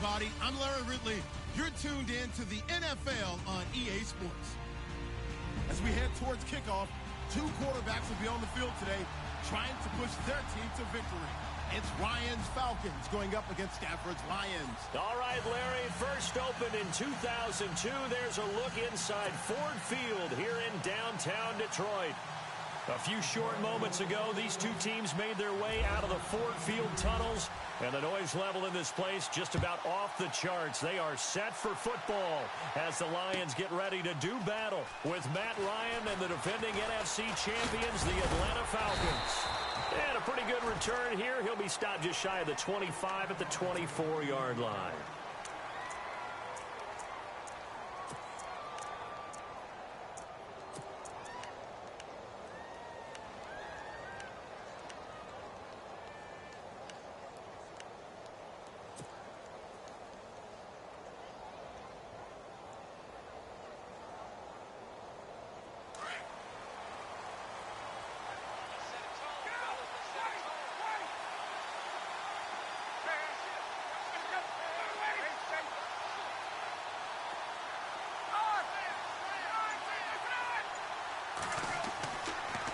everybody. I'm Larry Ridley. You're tuned in to the NFL on EA Sports. As we head towards kickoff, two quarterbacks will be on the field today trying to push their team to victory. It's Ryan's Falcons going up against Stafford's Lions. All right, Larry, first opened in 2002. There's a look inside Ford Field here in downtown Detroit. A few short moments ago, these two teams made their way out of the Ford Field tunnels, and the noise level in this place just about off the charts. They are set for football as the Lions get ready to do battle with Matt Ryan and the defending NFC champions, the Atlanta Falcons. And a pretty good return here. He'll be stopped just shy of the 25 at the 24-yard line.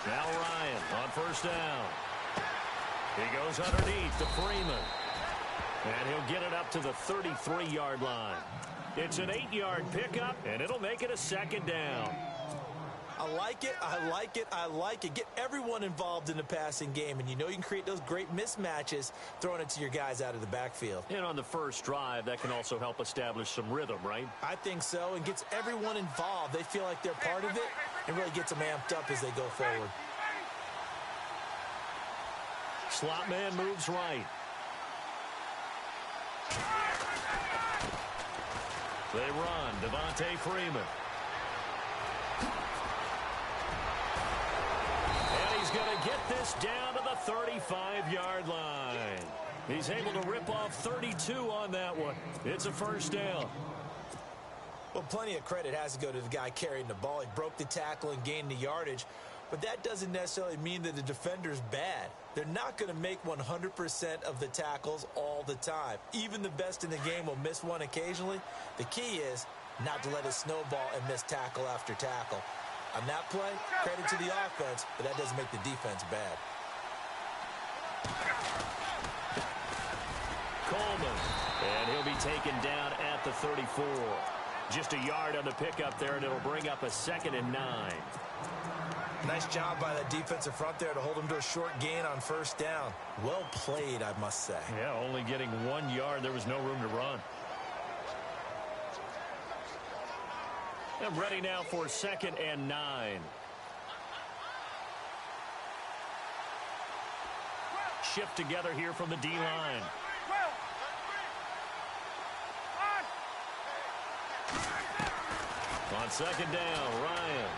Now Ryan on first down. He goes underneath to Freeman. And he'll get it up to the 33-yard line. It's an 8-yard pickup, and it'll make it a second down. I like it, I like it, I like it. Get everyone involved in the passing game, and you know you can create those great mismatches throwing it to your guys out of the backfield. And on the first drive, that can also help establish some rhythm, right? I think so, and gets everyone involved. They feel like they're part of it, and really gets them amped up as they go forward. Slot man moves right. They run. Devontae Freeman. And he's going to get this down to the 35-yard line. He's able to rip off 32 on that one. It's a first down. Well, plenty of credit has to go to the guy carrying the ball. He broke the tackle and gained the yardage. But that doesn't necessarily mean that the defender's bad. They're not going to make 100% of the tackles all the time. Even the best in the game will miss one occasionally. The key is not to let it snowball and miss tackle after tackle. On that play, credit to the offense, but that doesn't make the defense bad. Coleman, and he'll be taken down at the 34. Just a yard on the pickup there, and it'll bring up a 2nd and 9. Nice job by the defensive front there to hold him to a short gain on first down. Well played, I must say. Yeah, only getting 1 yard. There was no room to run. And ready now for 2nd and 9. Shift together here from the D-line. On 2nd down, Ryan.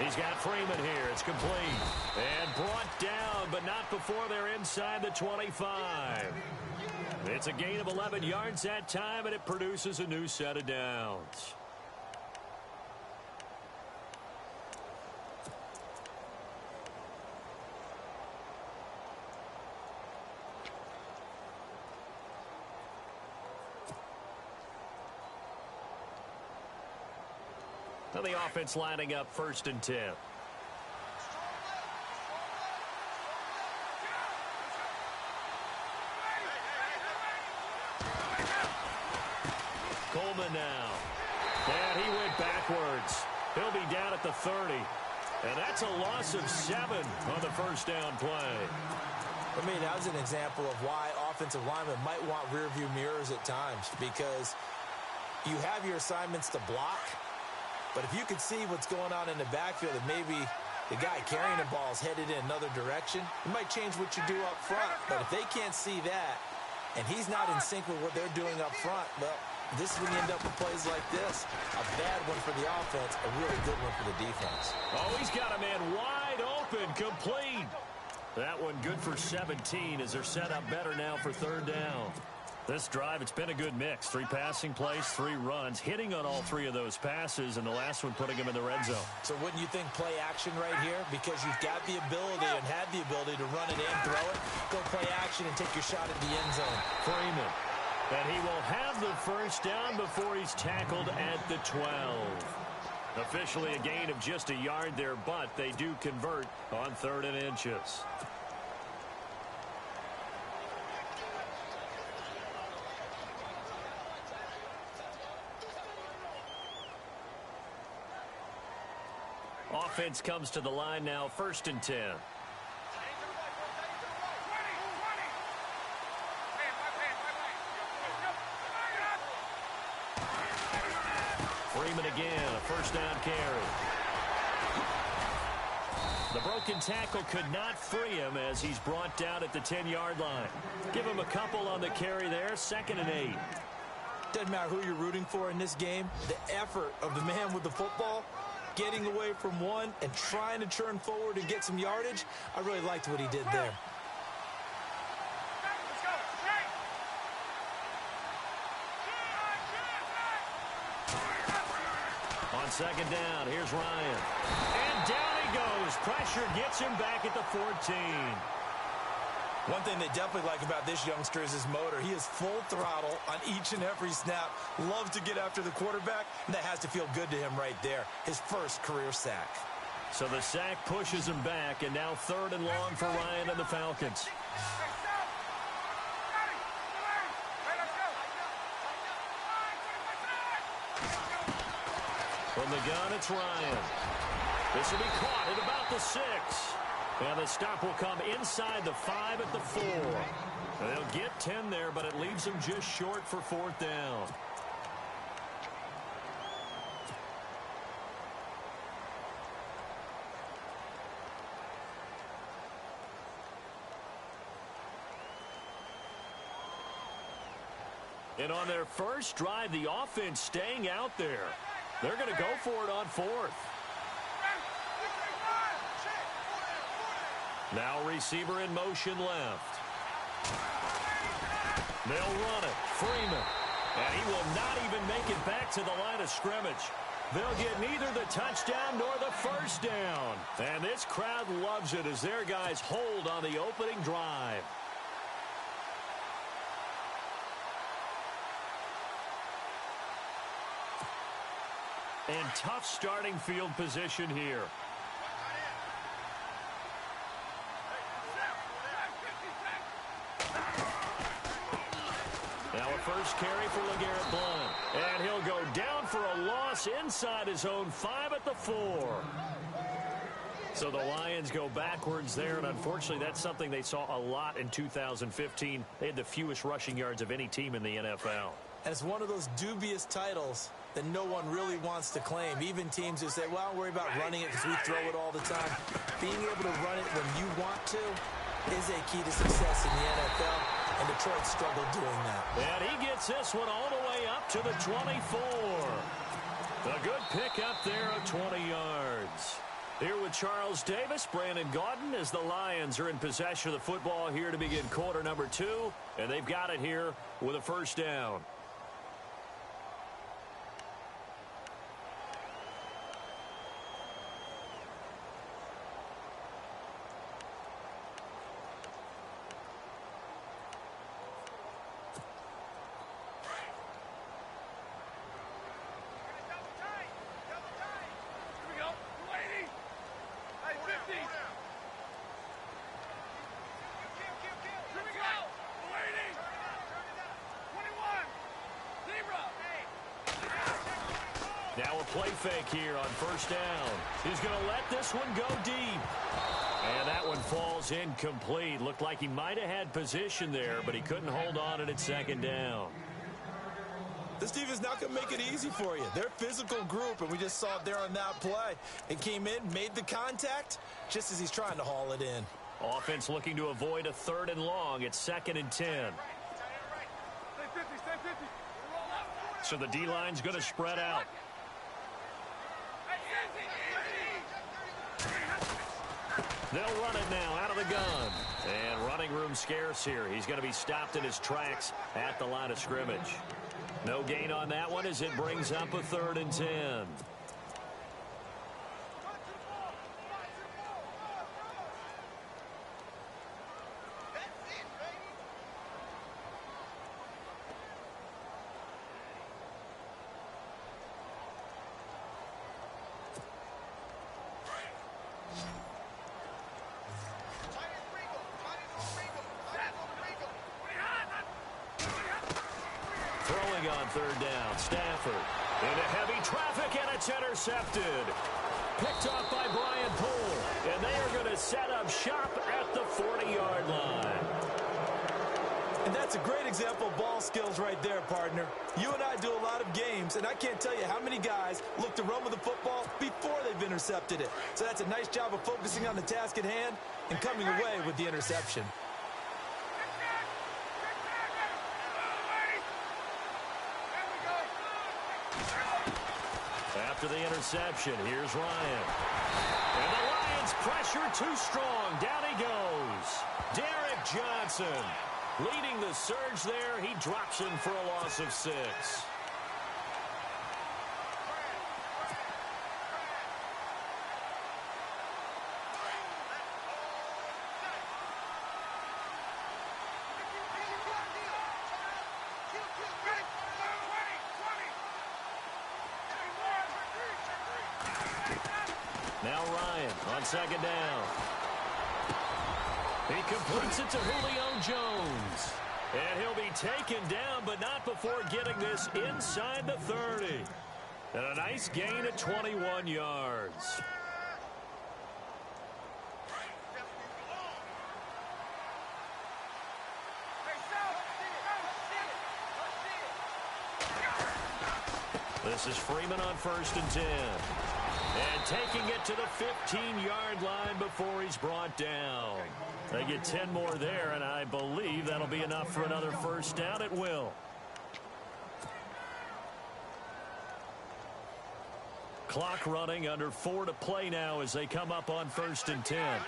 He's got Freeman here. It's complete. And brought down, but not before they're inside the 25. It's a gain of 11 yards that time, and it produces a new set of downs. Now the offense lining up 1st and 10. Coleman now. And he went backwards. He'll be down at the 30. And that's a loss of 7 on the first down play. For me, that was an example of why offensive linemen might want rearview mirrors at times, because you have your assignments to block. But if you could see what's going on in the backfield and maybe the guy carrying the ball is headed in another direction, it might change what you do up front. But if they can't see that and he's not in sync with what they're doing up front, well, this is when you end up with plays like this. A bad one for the offense, a really good one for the defense. Oh, he's got a man wide open, complete. That one good for 17 as they're set up better now for 3rd down. This drive, it's been a good mix. 3 passing plays, 3 runs, hitting on all 3 of those passes, and the last one putting him in the red zone. So wouldn't you think play action right here? Because you've got the ability and had the ability to run it in, throw it, go play action, and take your shot at the end zone. Freeman. And he will have the first down before he's tackled at the 12. Officially a gain of just a yard there, but they do convert on 3rd and inches. Offense comes to the line now, 1st and 10. Freeman again, a 1st down carry. The broken tackle could not free him as he's brought down at the 10-yard line. Give him a couple on the carry there, 2nd and 8. Doesn't matter who you're rooting for in this game. The effort of the man with the football, getting away from one and trying to turn forward and get some yardage, I really liked what he did there. On 2nd down, here's Ryan. And down he goes. Pressure gets him back at the 14. One thing they definitely like about this youngster is his motor. He is full throttle on each and every snap. Loves to get after the quarterback, and that has to feel good to him right there. His first career sack. So the sack pushes him back, and now 3rd and long for Ryan and the Falcons. From the gun, it's Ryan. This will be caught at about the 6. And the stop will come inside the 5 at the 4. They'll get 10 there, but it leaves them just short for 4th down. And on their first drive, the offense staying out there. They're going to go for it on 4th. Now receiver in motion left. They'll run it. Freeman. And he will not even make it back to the line of scrimmage. They'll get neither the touchdown nor the first down. And this crowd loves it as their guys hold on the opening drive. And tough starting field position here. Now a first carry for LeGarrette Blount. And he'll go down for a loss inside his own 5 at the 4. So the Lions go backwards there, and unfortunately that's something they saw a lot in 2015. They had the fewest rushing yards of any team in the NFL. And it's one of those dubious titles that no one really wants to claim. Even teams who say, well, don't worry about running it because we throw it all the time. Being able to run it when you want to is a key to success in the NFL, and Detroit struggled doing that. And he gets this one all the way up to the 24. A good pick up there of 20 yards. Here with Charles Davis, Brandon Gaudin, as the Lions are in possession of the football here to begin quarter number 2, and they've got it here with a first down. Now a play fake here on first down. He's going to let this one go deep. And that one falls incomplete. Looked like he might have had position there, but he couldn't hold on it at 2nd down. This team is not going to make it easy for you. They're a physical group, and we just saw it there on that play. It came in, made the contact, just as he's trying to haul it in. Offense looking to avoid a 3rd and long. It's 2nd and 10. So the D-line's going to spread out. They'll run it now out of the gun. And running room scarce here. He's going to be stopped in his tracks at the line of scrimmage. No gain on that one as it brings up a 3rd and 10. on third down. Stafford into heavy traffic, and it's intercepted. Picked off by Brian Poole, and they are going to set up shop at the 40-yard line. And that's a great example of ball skills right there, partner. You and I do a lot of games, and I can't tell you how many guys look to run with the football before they've intercepted it. So that's a nice job of focusing on the task at hand and coming away with the interception. After the interception, here's Ryan. And the Lions pressure too strong. Down he goes. Derek Johnson leading the surge there. He drops him for a loss of 6. Now Ryan on second down. He completes it to Julio Jones. And he'll be taken down, but not before getting this inside the 30. And a nice gain at 21 yards. This is Freeman on 1st and 10. And taking it to the 15-yard line before he's brought down. They get 10 more there, and I believe that'll be enough for another first down. It will. Clock running, under 4 to play now as they come up on 1st and 10.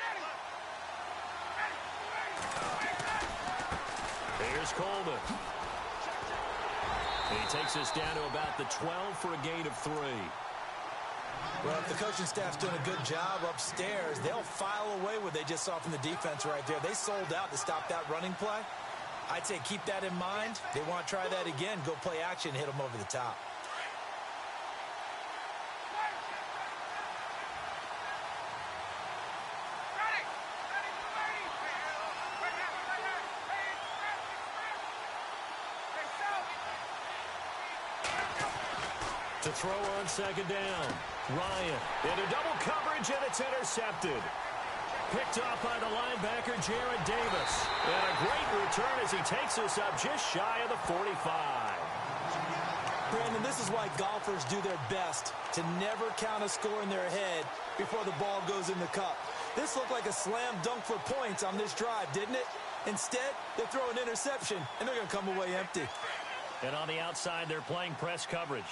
Here's Coleman. He takes us down to about the 12 for a gain of 3. Well, if the coaching staff's doing a good job upstairs, they'll file away what they just saw from the defense right there. They sold out to stop that running play. I'd say keep that in mind. They want to try that again, go play action, hit them over the top. To throw on second down. Ryan into double coverage, and it's intercepted. Picked off by the linebacker, Jared Davis. And a great return as he takes us up just shy of the 45. Brandon, this is why golfers do their best to never count a score in their head before the ball goes in the cup. This looked like a slam dunk for points on this drive, didn't it? Instead, they throw an interception, and they're going to come away empty. And on the outside, they're playing press coverage.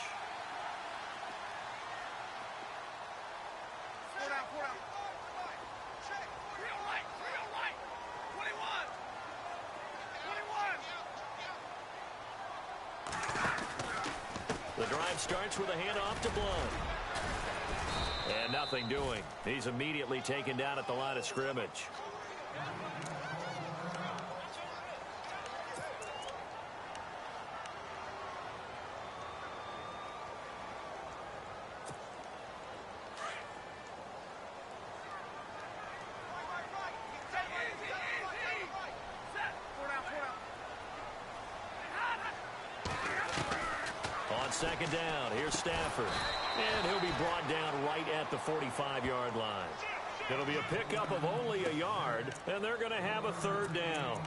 The drive starts with a handoff to Blount. And nothing doing. He's immediately taken down at the line of scrimmage. Second down. Here's Stafford. And he'll be brought down right at the 45-yard line. It'll be a pickup of only a yard, and they're going to have a third down.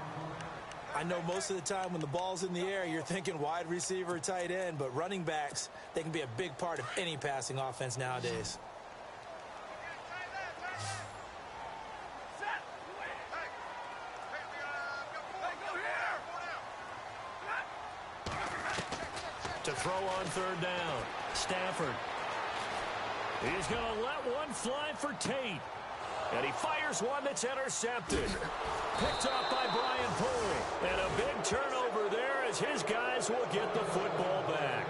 I know most of the time when the ball's in the air, you're thinking wide receiver, tight end, but running backs, they can be a big part of any passing offense nowadays. To throw on third down. Stafford. He's going to let one fly for Tate. And he fires one that's intercepted. Picked off by Brian Poole. And a big turnover there as his guys will get the football back.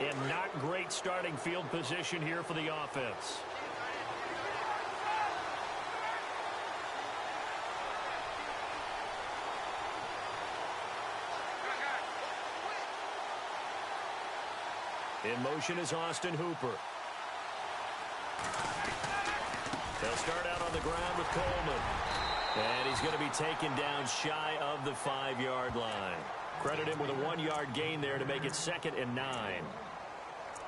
And not great starting field position here for the offense. In motion is Austin Hooper. They'll start out on the ground with Coleman. And he's going to be taken down shy of the 5-yard line. Credit him with a 1-yard gain there to make it 2nd and 9.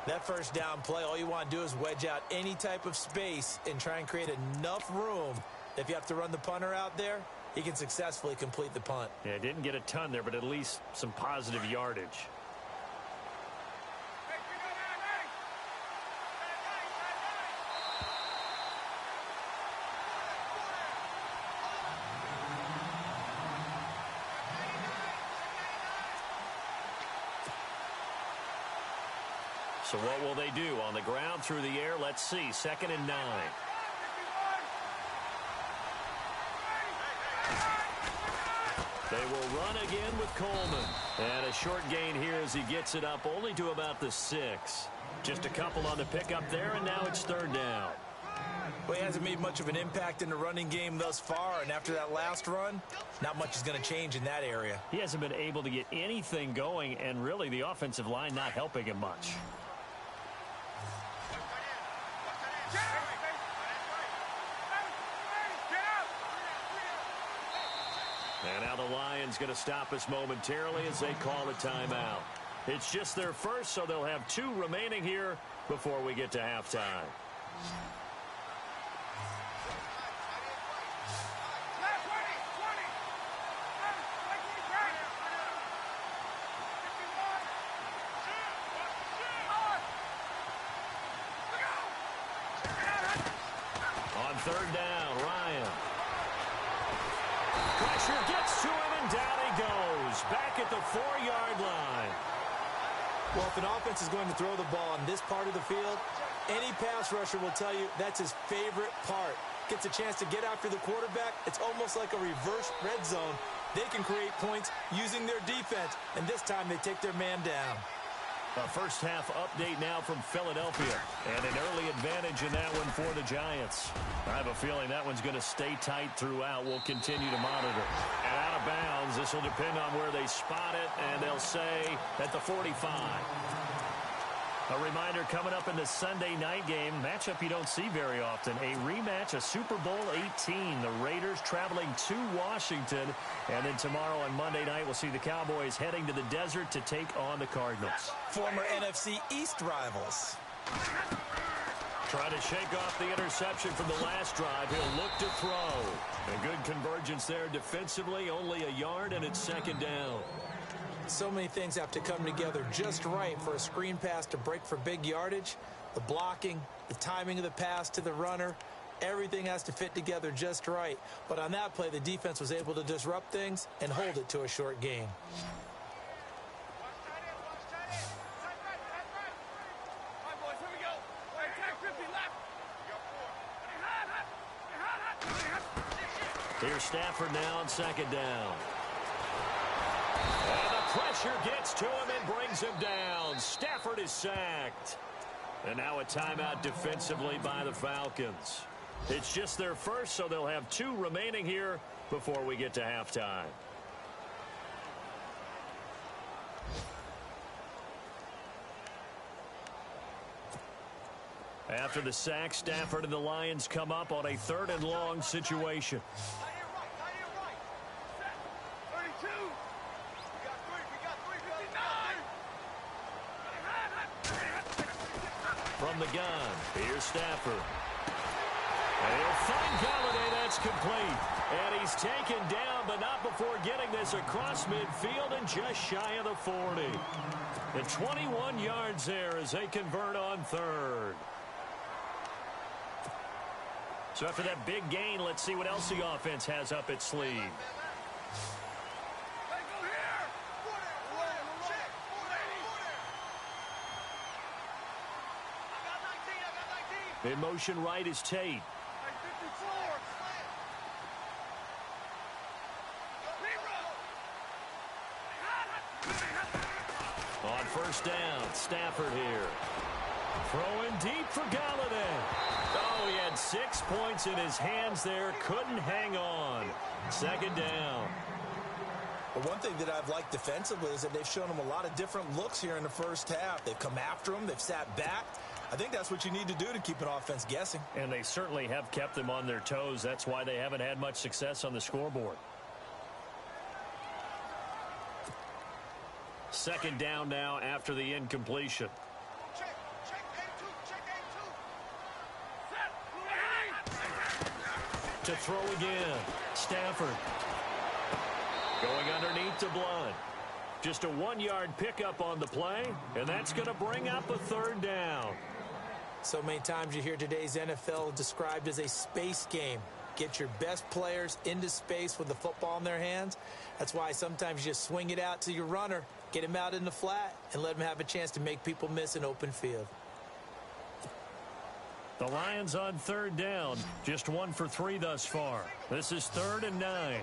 That first down play, all you want to do is wedge out any type of space and try and create enough room. If you have to run the punter out there, he can successfully complete the punt. Yeah, didn't get a ton there, but at least some positive yardage. So what will they do? On the ground, through the air, let's see. 2nd and 9. They will run again with Coleman. And a short gain here as he gets it up only to about the 6. Just a couple on the pickup there, and now it's 3rd down. Well, he hasn't made much of an impact in the running game thus far, and after that last run, not much is going to change in that area. He hasn't been able to get anything going, and really the offensive line not helping him much. And now the Lions going to stop us momentarily as they call a timeout. It's just their first, so they'll have 2 remaining here before we get to halftime. On 3rd down, Ryan. Pressure gets to him, and down he goes. Back at the 4-yard line. Well, if an offense is going to throw the ball in this part of the field, any pass rusher will tell you that's his favorite part. Gets a chance to get after the quarterback. It's almost like a reverse red zone. They can create points using their defense, and this time they take their man down. A first half update now from Philadelphia, and an early advantage in that one for the Giants. I have a feeling that one's going to stay tight throughout. We'll continue to monitor. And out of bounds, this will depend on where they spot it, and they'll say at the 45. A reminder coming up in the Sunday night game, matchup you don't see very often, a rematch of Super Bowl 18. The Raiders traveling to Washington, and then tomorrow on Monday night we'll see the Cowboys heading to the desert to take on the Cardinals. Former NFC East rivals. Trying to shake off the interception from the last drive. He'll look to throw. A good convergence there defensively, only a yard, and it's 2nd down. So many things have to come together just right for a screen pass to break for big yardage. The blocking, the timing of the pass to the runner, everything has to fit together just right. But on that play, the defense was able to disrupt things and hold it to a short gain. Here's Stafford now on 2nd down. And the pressure gets to him and brings him down. Stafford is sacked. And now a timeout defensively by the Falcons. It's just their first, so they'll have 2 remaining here before we get to halftime. After the sack, Stafford and the Lions come up on a 3rd and long situation. From the gun, here's Stafford. And he'll find Galladay. That's complete. And he's taken down, but not before getting this across midfield and just shy of the 40. And 21 yards there as they convert on 3rd. So after that big gain, let's see what else the offense has up its sleeve. In motion right is Tate. On 1st down, Stafford here. Throwing deep for Galladay. Oh, he had 6 points in his hands there. Couldn't hang on. 2nd down. But one thing that I've liked defensively is that they've shown him a lot of different looks here in the first half. They've come after him. They've sat back. I think that's what you need to do to keep an offense guessing. And they certainly have kept them on their toes. That's why they haven't had much success on the scoreboard. Second down now after the incompletion. Check A2. To throw again. Stafford. Going underneath to Blunt. Just a 1-yard pickup on the play, and that's going to bring up a third down. So many times you hear today's NFL described as a space game. Get your best players into space with the football in their hands. That's why sometimes you just swing it out to your runner, get him out in the flat, and let him have a chance to make people miss an open field. The Lions on third down, just 1 for 3 thus far. This is 3rd and 9.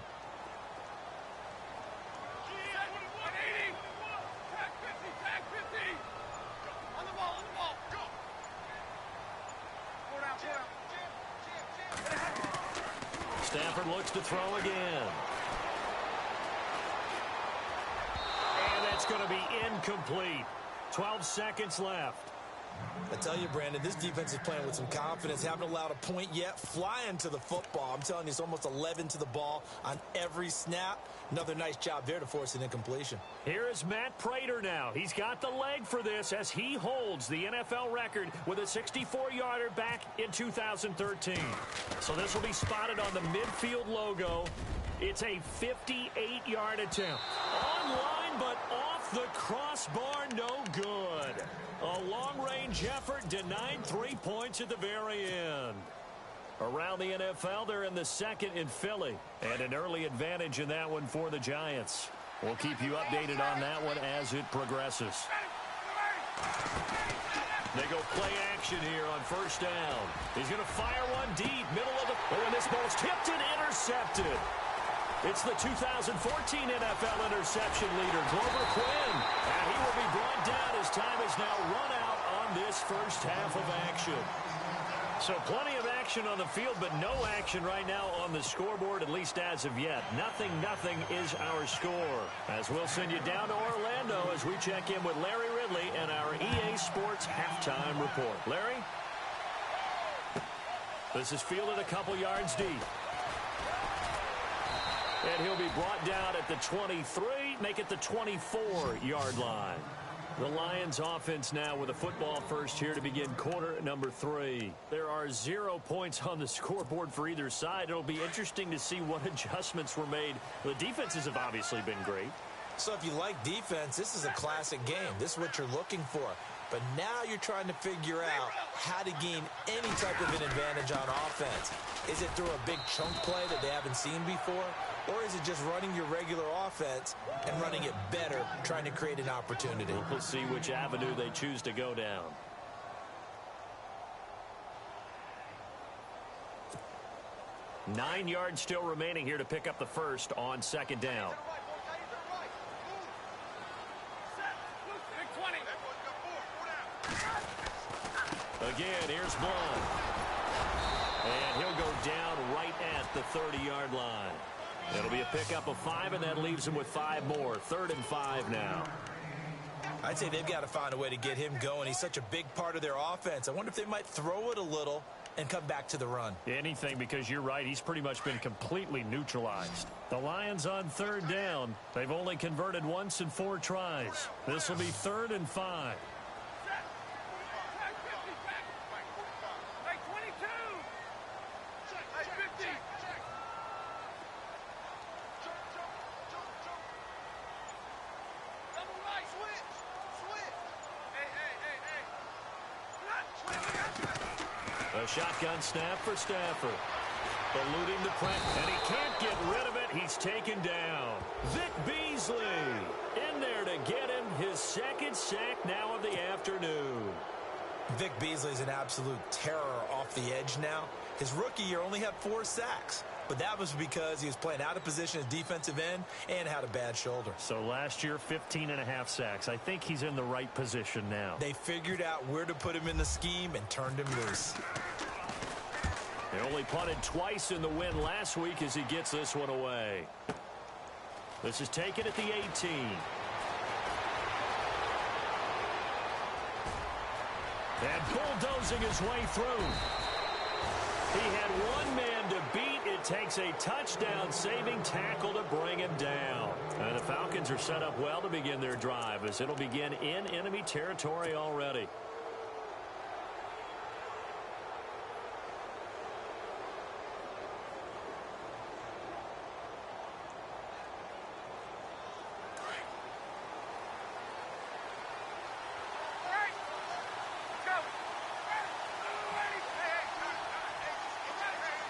Stafford looks to throw again. And that's going to be incomplete. 12 seconds left. I tell you, Brandon, this defense is playing with some confidence. Haven't allowed a point yet. Flying to the football. I'm telling you, it's almost 11 to the ball on every snap. Another nice job there to force an incompletion. Here is Matt Prater now. He's got the leg for this as he holds the NFL record with a 64-yarder back in 2013. So this will be spotted on the midfield logo. It's a 58-yard attempt. Online, but off the crossbar, no good. A long-range effort denied 3 points at the very end. Around the NFL, they're in the second in Philly. And an early advantage in that one for the Giants. We'll keep you updated on that one as it progresses. They go play action here on first down. He's going to fire one deep, middle of the... Oh, and this ball's tipped and intercepted. It's the 2014 NFL interception leader, Glover Quinn. And he will be brought down as time is now run out on this first half of action. So plenty of action on the field, but no action right now on the scoreboard, at least as of yet. Nothing is our score. As we'll send you down to Orlando as we check in with Larry Ridley and our EA Sports halftime report. Larry? This is fielded a couple yards deep. And he'll be brought down at the 23, make it the 24-yard line. The Lions offense now with a football first here to begin quarter number 3. There are 0 points on the scoreboard for either side. It'll be interesting to see what adjustments were made. The defenses have obviously been great. So if you like defense, this is a classic game. This is what you're looking for. But now you're trying to figure out how to gain any type of an advantage on offense. Is it through a big chunk play that they haven't seen before? Or is it just running your regular offense and running it better, trying to create an opportunity? We'll see which avenue they choose to go down. Nine yards still remaining here to pick up the first on second down. Again, here's Blunt. And he'll go down right at the 30-yard line. It'll be a pickup of 5, and that leaves him with 5 more. 3rd and 5 now. I'd say they've got to find a way to get him going. He's such a big part of their offense. I wonder if they might throw it a little and come back to the run. Anything, because you're right. He's pretty much been completely neutralized. The Lions on 3rd down. They've only converted once in 4 tries. This will be 3rd and 5. A shotgun snap for Stafford. Eluding the press, and he can't get rid of it. He's taken down. Vic Beasley in there to get him his 2nd sack now of the afternoon. Vic Beasley's an absolute terror off the edge now. His rookie year only had 4 sacks, but that was because he was playing out of position as defensive end and had a bad shoulder. So last year, 15.5 sacks. I think he's in the right position now. They figured out where to put him in the scheme and turned him loose. They only punted twice in the win last week as he gets this one away. This is taken at the 18. And bulldozing his way through. He had one man to beat. It takes a touchdown-saving tackle to bring him down. And the Falcons are set up well to begin their drive, as it'll begin in enemy territory already.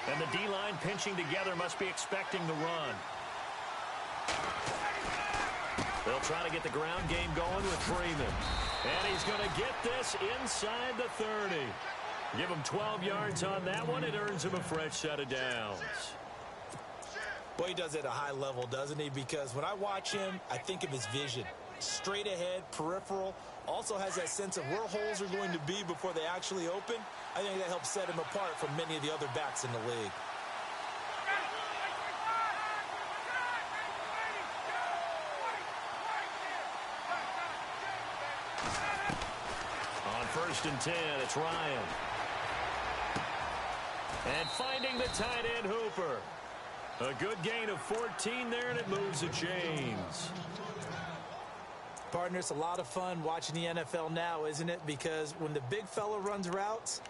And the D-line pinching together must be expecting the run. They'll try to get the ground game going with Freeman. And he's going to get this inside the 30. Give him 12 yards on that one. It earns him a fresh set of downs. Well, he does it at a high level, doesn't he? Because when I watch him, I think of his vision. Straight ahead, peripheral. Also has that sense of where holes are going to be before they actually open. I think that helps set him apart from many of the other backs in the league. On 1st and 10, it's Ryan. And finding the tight end Hooper. A good gain of 14 there, and it moves the chains. Partner, it's a lot of fun watching the NFL now, isn't it? Because when the big fella runs routes,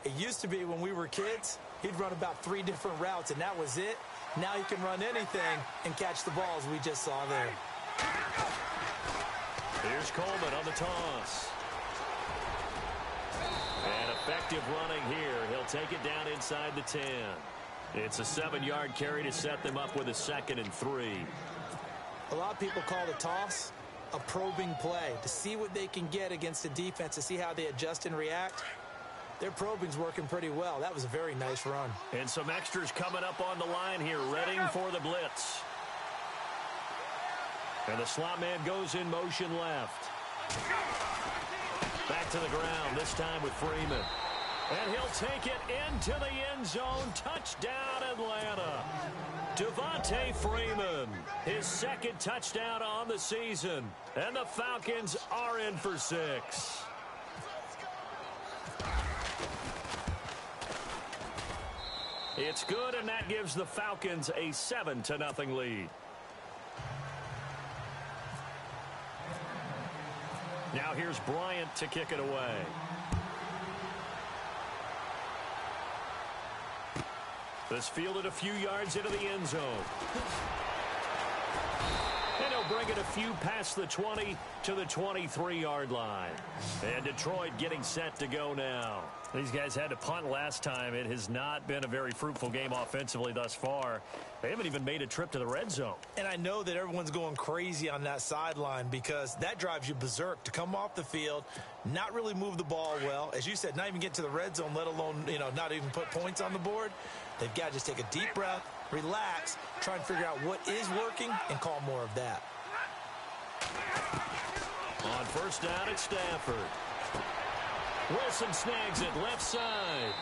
it used to be when we were kids, he'd run about 3 different routes, and that was it. Now he can run anything and catch the balls we just saw there. Here's Coleman on the toss. And effective running here. He'll take it down inside the 10. It's a 7-yard carry to set them up with a 2nd and 3. A lot of people call the toss a probing play, to see what they can get against the defense, to see how they adjust and react. Their probing's working pretty well. That was a very nice run. And some extras coming up on the line here, ready for the blitz. And the slot man goes in motion left. Back to the ground, this time with Freeman. And he'll take it into the end zone. Touchdown, Atlanta. Devontae Freeman, his 2nd touchdown on the season. And the Falcons are in for 6. It's good, and that gives the Falcons a 7-0 lead. Now here's Bryant to kick it away. This fielded a few yards into the end zone. And he'll bring it a few past the 20 to the 23-yard line. And Detroit getting set to go now. These guys had to punt last time. It has not been a very fruitful game offensively thus far. They haven't even made a trip to the red zone. And I know that everyone's going crazy on that sideline because that drives you berserk to come off the field, not really move the ball well. As you said, not even get to the red zone, let alone, not even put points on the board. They've got to just take a deep breath, relax, try and figure out what is working, and call more of that. On 1st down, it's Stafford. Wilson snags it left side.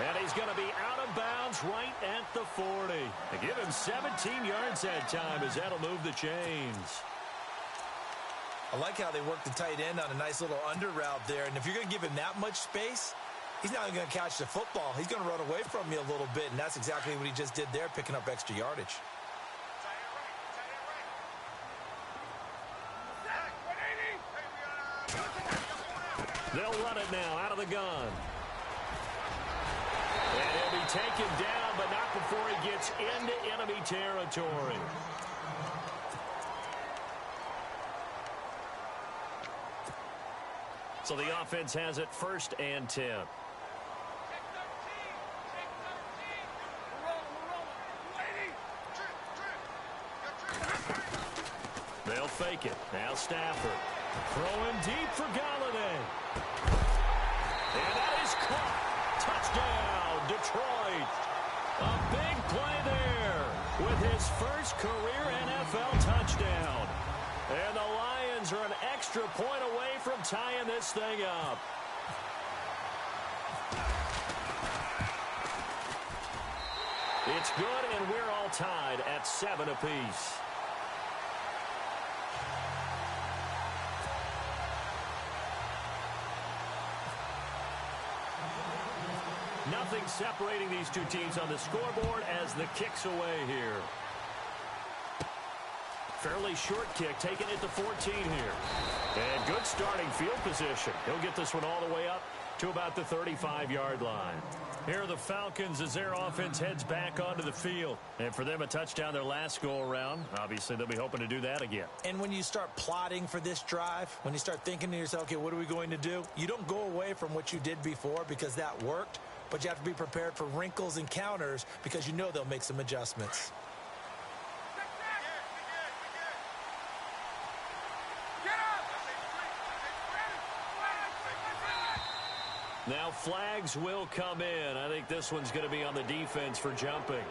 And he's going to be out of bounds right at the 40. They give him 17 yards that time as that'll move the chains. I like how they work the tight end on a nice little under route there. And if you're going to give him that much space, he's not going to catch the football. He's going to run away from you a little bit, and that's exactly what he just did there, picking up extra yardage. They'll run it now out of the gun. And he'll be taken down, but not before he gets into enemy territory. So the offense has it 1st and 10. They'll fake it. Now Stafford. Throwing deep for Galladay. And that is caught. Touchdown, Detroit. A big play there with his first career NFL touchdown. And the Lions are an extra point away from tying this thing up. It's good, and we're all tied at 7 apiece. Nothing separating these two teams on the scoreboard as the kick's away here. Fairly short kick, taking it to 14 here. And good starting field position. He'll get this one all the way up to about the 35-yard line. Here are the Falcons as their offense heads back onto the field. And for them, a touchdown their last go-around. Obviously, they'll be hoping to do that again. And when you start plotting for this drive, when you start thinking to yourself, okay, what are we going to do? You don't go away from what you did before because that worked, but you have to be prepared for wrinkles and counters because you know they'll make some adjustments. Now flags will come in. I think this one's going to be on the defense for jumping.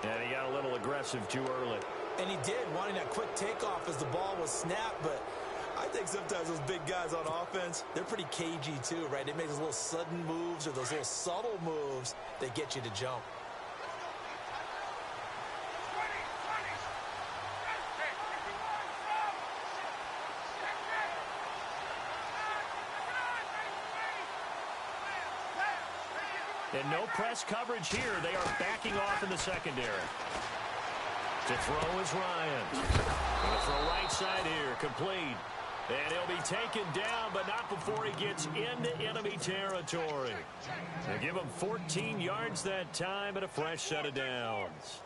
And he got a little aggressive too early. And he did, wanting that quick takeoff as the ball was snapped. But I think sometimes those big guys on offense, they're pretty cagey too, right? They make those little sudden moves or those little subtle moves that get you to jump. And no press coverage here. They are backing off in the secondary. To throw is Ryan. Going to throw right side here. Complete. And he'll be taken down, but not before he gets into enemy territory. They give him 14 yards that time and a fresh set of downs.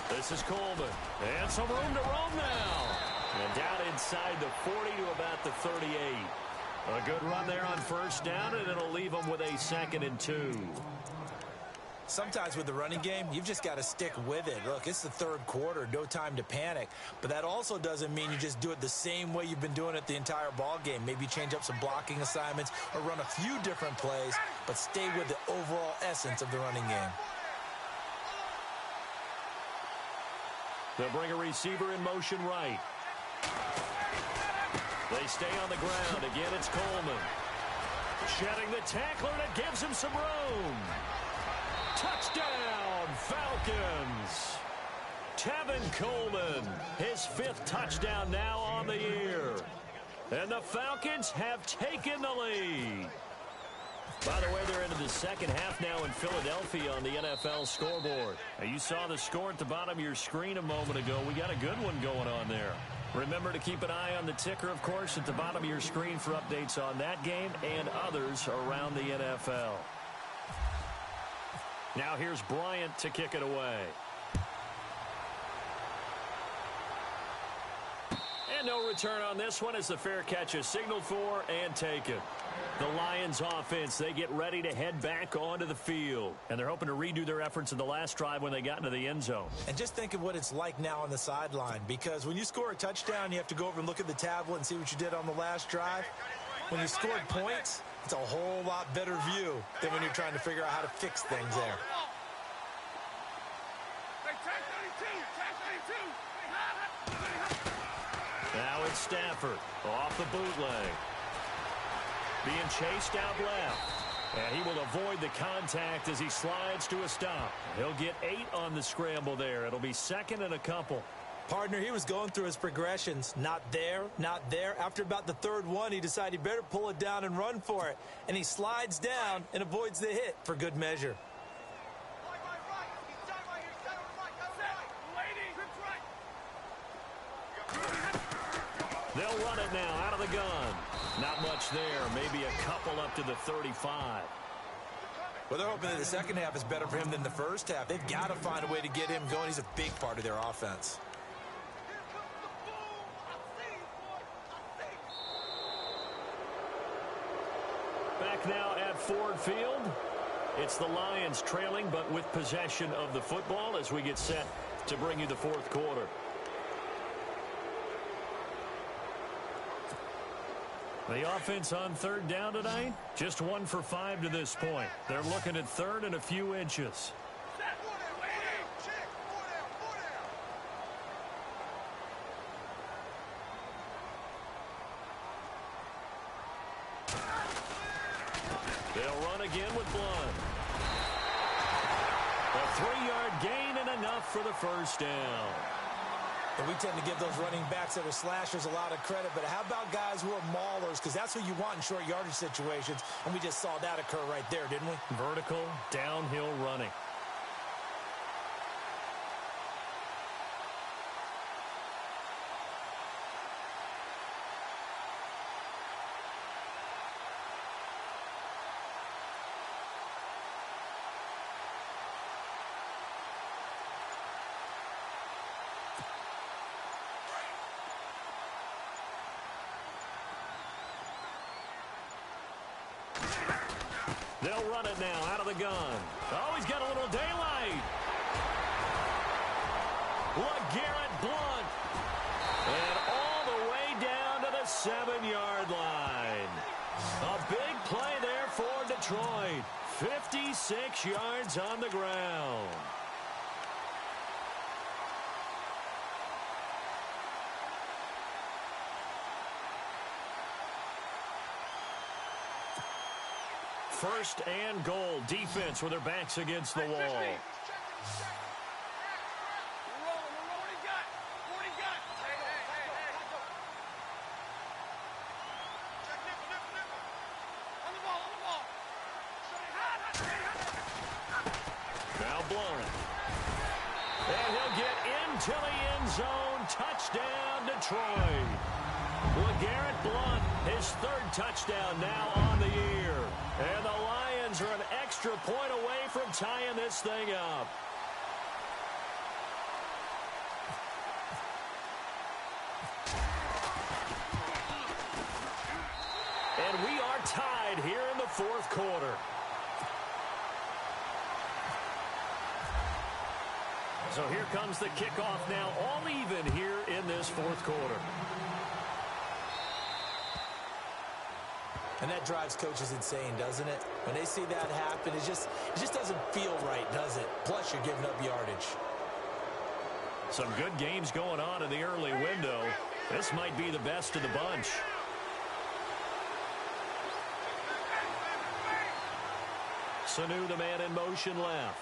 This is Coleman. And some room to roam now. And down inside the 40 to about the 38. A good run there on first down, and it'll leave them with a 2nd and 2. Sometimes with the running game, you've just got to stick with it. Look, it's the third quarter, no time to panic. But that also doesn't mean you just do it the same way you've been doing it the entire ball game. Maybe change up some blocking assignments or run a few different plays, but stay with the overall essence of the running game. They'll bring a receiver in motion right. They stay on the ground. Again, it's Coleman. Shedding the tackler, and it gives him some room. Touchdown, Falcons. Tevin Coleman, his 5th touchdown now on the year. And the Falcons have taken the lead. By the way, they're into the second half now in Philadelphia on the NFL scoreboard. Now, you saw the score at the bottom of your screen a moment ago. We got a good one going on there. Remember to keep an eye on the ticker, of course, at the bottom of your screen for updates on that game and others around the NFL. Now here's Bryant to kick it away. And no return on this one as the fair catch is signaled for and taken. The Lions offense, they get ready to head back onto the field. And they're hoping to redo their efforts in the last drive when they got into the end zone. And just think of what it's like now on the sideline. Because when you score a touchdown, you have to go over and look at the tablet and see what you did on the last drive. When you scored points, it's a whole lot better view than when you're trying to figure out how to fix things there. Now it's Stafford off the bootleg. Being chased out left. And he will avoid the contact as he slides to a stop. He'll get 8 on the scramble there. It'll be 2nd and a couple. Partner, he was going through his progressions. Not there, not there. After about the 3rd one, he decided he better pull it down and run for it. And he slides down and avoids the hit for good measure. They'll run it now out of the gun. Not much there. Maybe a couple up to the 35. Well, they're hoping that the second half is better for him than the first half. They've got to find a way to get him going. He's a big part of their offense. Back now at Ford Field. It's the Lions trailing, but with possession of the football as we get set to bring you the 4th quarter. The offense on 3rd down tonight, just 1 for 5 to this point. They're looking at 3rd and a few inches. They'll run again with Blunt. A 3-yard gain and enough for the first down. And we tend to give those running backs that are slashers a lot of credit, but how about guys who are maulers? Because that's who you want in short yardage situations, and we just saw that occur right there, didn't we? Vertical, downhill running. They'll run it now out of the gun. Oh, he's got a little daylight. LeGarrette Blount. And all the way down to the 7-yard line. A big play there for Detroit. 56 yards on the ground. First and goal. Defense with their backs against the wall. Now Blount. And he'll get into the end zone. Touchdown, Detroit. LeGarrette Blount, his 3rd touchdown now on the year. And the Lions are an extra point away from tying this thing up. And we are tied here in the 4th quarter. So here comes the kickoff now, all even here in this 4th quarter. And that drives coaches insane, doesn't it? When they see that happen, it just doesn't feel right, does it? Plus, you're giving up yardage. Some good games going on in the early window. This might be the best of the bunch. Sanu, the man in motion left.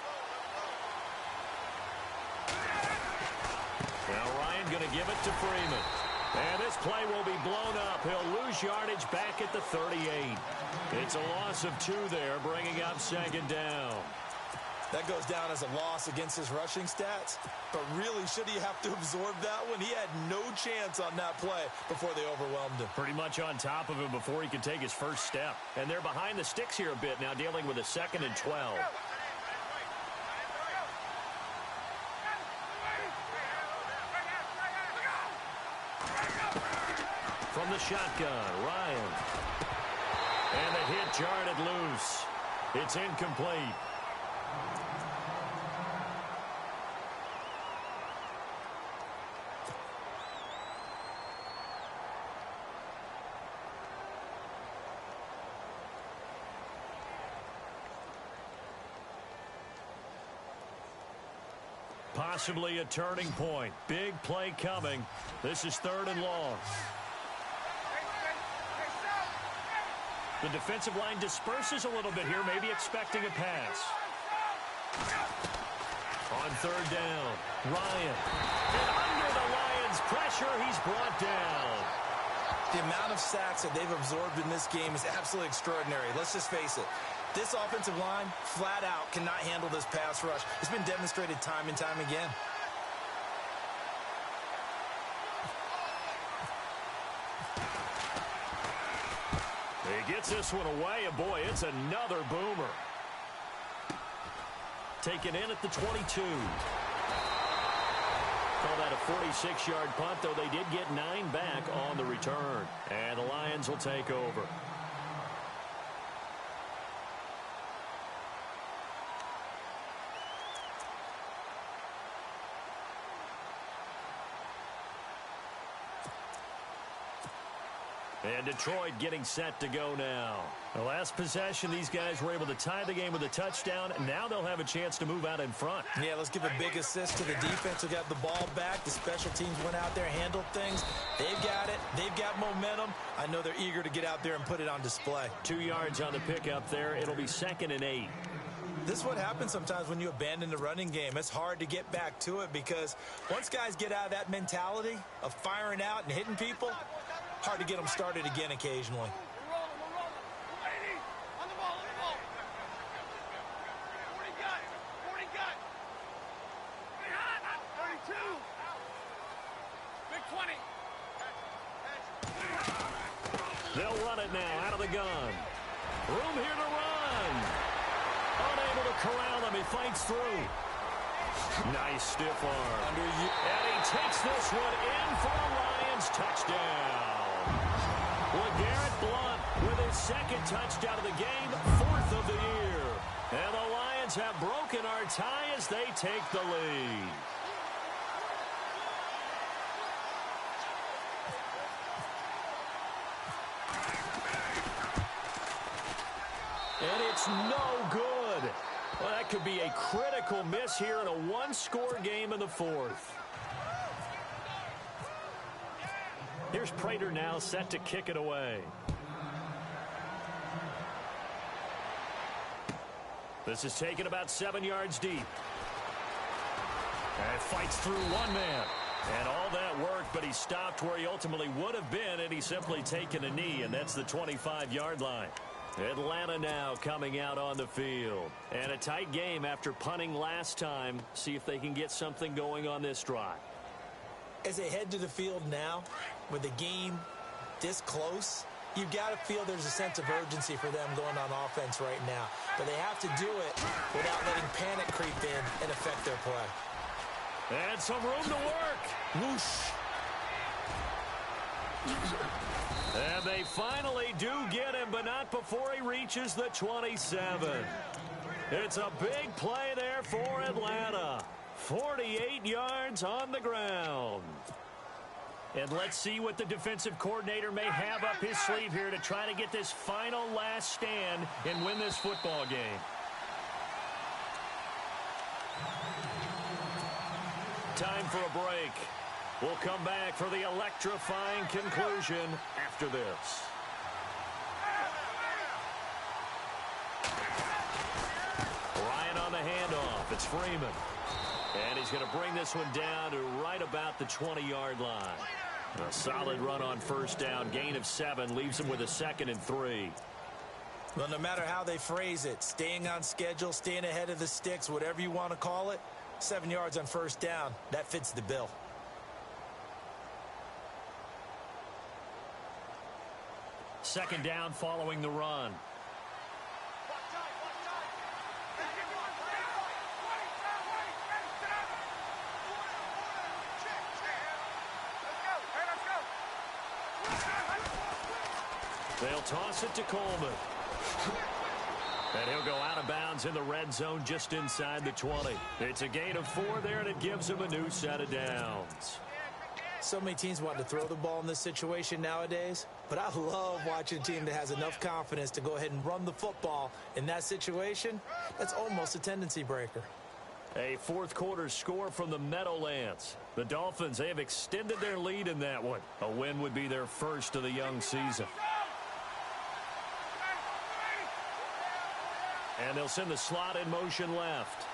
Now Ryan going to give it to Freeman. And this play will be blown up. He'll lose yardage back at the 38. It's a loss of 2 there, bringing up 2nd down. That goes down as a loss against his rushing stats. But really, should he have to absorb that one? He had no chance on that play before they overwhelmed him. Pretty much on top of him before he could take his first step. And they're behind the sticks here a bit now, dealing with a 2nd and 12. From the shotgun, Ryan. And the hit jarred it loose. It's incomplete. Possibly a turning point. Big play coming. This is 3rd and long. The defensive line disperses a little bit here, maybe expecting a pass. On 3rd down, Ryan. And under the Lions' pressure, he's brought down. The amount of sacks that they've absorbed in this game is absolutely extraordinary. Let's just face it. This offensive line, flat out, cannot handle this pass rush. It's been demonstrated time and time again. He gets this one away, and boy, it's another boomer. Taken in at the 22. Call that a 46-yard punt, though they did get 9 back on the return. And the Lions will take over. And Detroit getting set to go now. The last possession, these guys were able to tie the game with a touchdown, and now they'll have a chance to move out in front. Yeah, let's give a big assist to the defense who got the ball back. The special teams went out there, handled things. They've got it. They've got momentum. I know they're eager to get out there and put it on display. 2 yards on the pickup there. It'll be 2nd and 8. This is what happens sometimes when you abandon the running game. It's hard to get back to it because once guys get out of that mentality of firing out and hitting people, hard to get them started again occasionally. They'll run it now out of the gun. Room here to run. Unable to corral him. He fights through. Nice stiff arm. And he takes this one in for a Lions touchdown. LeGarrette Blount with his second touchdown of the game, 4th of the year. And the Lions have broken our tie as they take the lead. And it's no good. Well, that could be a critical miss here in a one-score game in the 4th. Here's Prater now set to kick it away. This is taken about 7 yards deep. And fights through one man. And all that worked, but he stopped where he ultimately would have been, and he's simply taken a knee, and that's the 25-yard line. Atlanta now coming out on the field. And a tight game after punting last time. See if they can get something going on this drive. As they head to the field now, with the game this close, you've got to feel there's a sense of urgency for them going on offense right now. But they have to do it without letting panic creep in and affect their play. And some room to work. Whoosh. And they finally do get him, but not before he reaches the 27. It's a big play there for Atlanta. 48 yards on the ground. And let's see what the defensive coordinator may have up his sleeve here to try to get this final last stand and win this football game. Time for a break. We'll come back for the electrifying conclusion after this. Ryan on the handoff. It's Freeman. And he's going to bring this one down to right about the 20-yard line. A solid run on first down. Gain of 7 leaves him with a 2nd and 3. Well, no matter how they phrase it, staying on schedule, staying ahead of the sticks, whatever you want to call it, 7 yards on first down, that fits the bill. Second down following the run. They'll toss it to Coleman. And he'll go out of bounds in the red zone just inside the 20. It's a gain of 4 there, and it gives him a new set of downs. So many teams want to throw the ball in this situation nowadays, but I love watching a team that has enough confidence to go ahead and run the football in that situation. That's almost a tendency breaker. A fourth quarter score from the Meadowlands. The Dolphins, they have extended their lead in that one. A win would be their first of the young season. And they'll send the slot in motion left.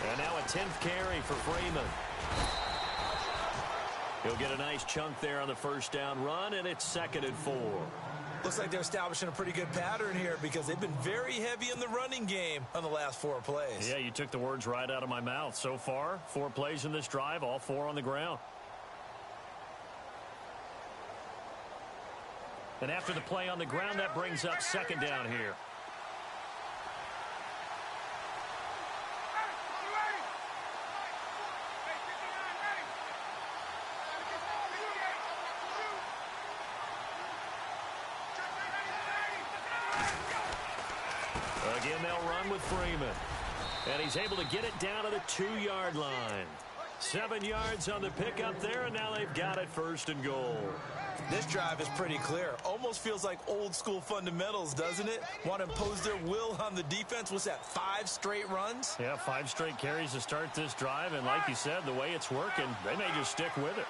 And now a 10th carry for Freeman. He'll get a nice chunk there on the first down run, and it's 2nd and 4. Looks like they're establishing a pretty good pattern here because they've been very heavy in the running game on the last 4 plays. Yeah, you took the words right out of my mouth. So far, 4 plays in this drive, all 4 on the ground. And after the play on the ground, that brings up 2nd down here. Again, they'll run with Freeman. And he's able to get it down to the 2-yard line. 7 yards on the pickup there, and now they've got it 1st and goal. This drive is pretty clear. Almost feels like old school fundamentals, doesn't it? Want to impose their will on the defense. What's that, 5 straight runs? Yeah, 5 straight carries to start this drive, and like you said, the way it's working, they may just stick with it.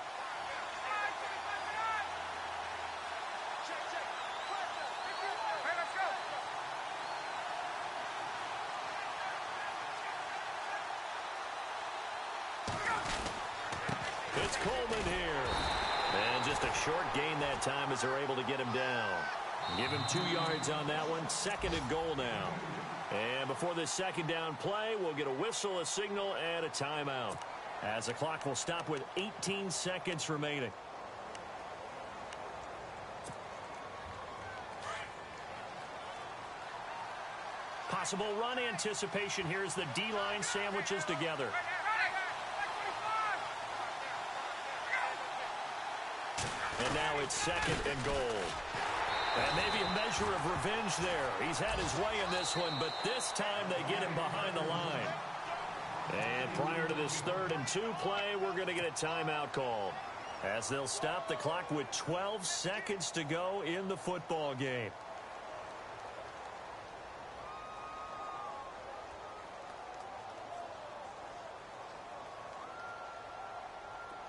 It's Coleman here. And just a short gain that time as they're able to get him down. Give him 2 yards on that one. 2nd and goal now. And before this 2nd down play, we'll get a whistle, a signal, and a timeout, as the clock will stop with 18 seconds remaining. Possible run anticipation here as the D-line sandwiches together. And now it's 2nd and goal. And maybe a measure of revenge there. He's had his way in this one, but this time they get him behind the line. And prior to this 3rd and 2 play, we're going to get a timeout call, as they'll stop the clock with 12 seconds to go in the football game.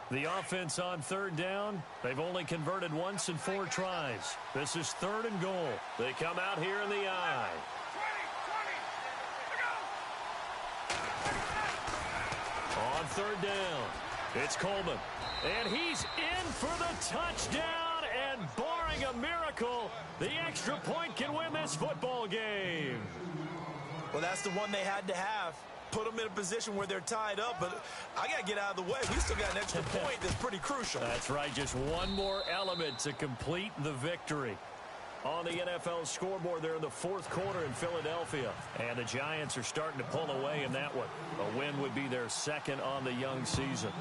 The offense on 3rd down, they've only converted once in 4 tries. This is 3rd and goal. They come out here in the I. On 3rd down, it's Coleman. And he's in for the touchdown, and barring a miracle, the extra point can win this football game. Well, that's the one they had to have. Put them in a position where they're tied up, but I got to get out of the way. We still got an extra point that's pretty crucial. That's right, just one more element to complete the victory. On the NFL scoreboard, they're in the 4th quarter in Philadelphia, and the Giants are starting to pull away in that one. A win would be their 2nd on the young season.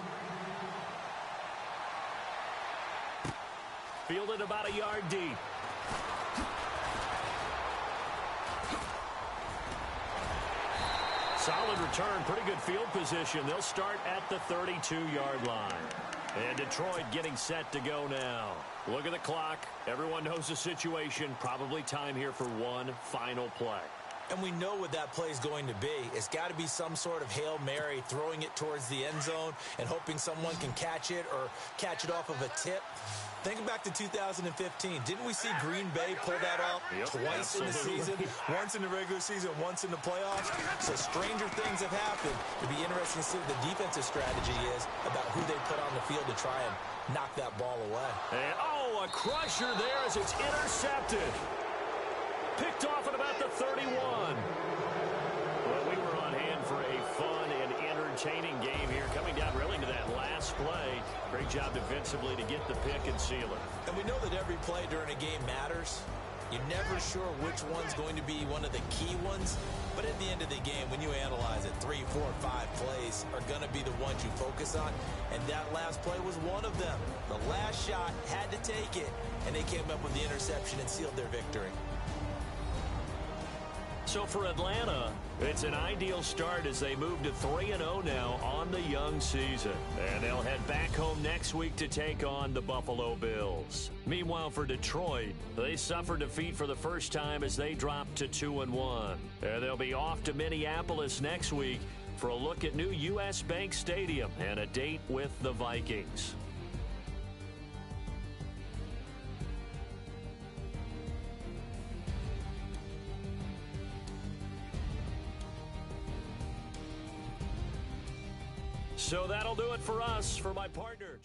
Fielded about a yard deep. Solid return, pretty good field position. They'll start at the 32-yard line. And Detroit getting set to go now. Look at the clock. Everyone knows the situation. Probably time here for one final play. And we know what that play is going to be. It's got to be some sort of Hail Mary, throwing it towards the end zone and hoping someone can catch it or catch it off of a tip. Think back to 2015. Didn't we see Green Bay pull that off twice in the season? Once in the regular season, once in the playoffs. So stranger things have happened. It'd be interesting to see what the defensive strategy is about who they put on the field to try and knock that ball away. And, a crusher there as it's intercepted. Picked off at about the 31. Well, we were on hand for a fun and entertaining game here, coming down really to that last play. Great job defensively to get the pick and seal it. And we know that every play during a game matters. You're never sure which one's going to be one of the key ones. But at the end of the game, when you analyze it, 3, 4, 5 plays are going to be the ones you focus on. And that last play was one of them. The last shot had to take it, and they came up with the interception and sealed their victory. So for Atlanta, it's an ideal start as they move to 3-0 now on the young season. And they'll head back home next week to take on the Buffalo Bills. Meanwhile, for Detroit, they suffered defeat for the first time as they dropped to 2-1. And they'll be off to Minneapolis next week for a look at new U.S. Bank Stadium and a date with the Vikings. So that'll do it for us. For my partner,